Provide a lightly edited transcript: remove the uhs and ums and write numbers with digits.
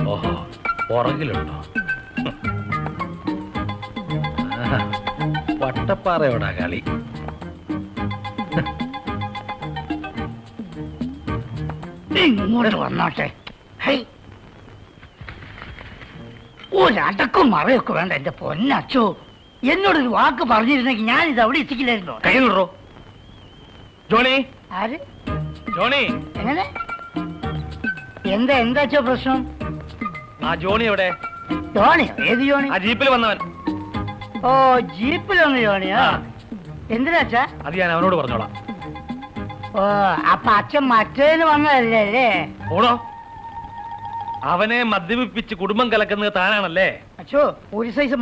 ഓഹോ, പുറകിലുണ്ടോ? വട്ടപ്പാറയോടാ കളി. ഇങ്ങോട്ട് വന്നോട്ടെ. ഒരടക്കും മറയൊക്കെ വേണ്ട എന്റെ പൊന്നച്ചോ. എന്നോടൊരു വാക്ക് പറഞ്ഞിരുന്നെങ്കിൽ ഞാനിത് അവിടെ എത്തിക്കില്ലായിരുന്നോ? കൈ ജോണി. ആര്? ജോണി. എങ്ങനെ? എന്താച്ചോ പ്രശ്നം? ആ ജോണി എവിടെ? ജോണിയോ? ഏത് ജോണി? ആ ജീപ്പിൽ വന്നവൻ. ഓ, ജീപ്പിൽ വന്ന ജോണിയോ? എന്തിനാച്ചാ? അത് ഞാൻ അവനോട് പറഞ്ഞോളാം. ഓ, അപ്പൊ അച്ഛൻ മറ്റേതിന് വന്നതല്ലേ അല്ലേ? ഓടോ, അവനെ മദ്യപിപ്പിച്ച് കുടുംബം കലക്കുന്നത് താനാണല്ലേ? അച്ഛോ, ഒരു സൈസ്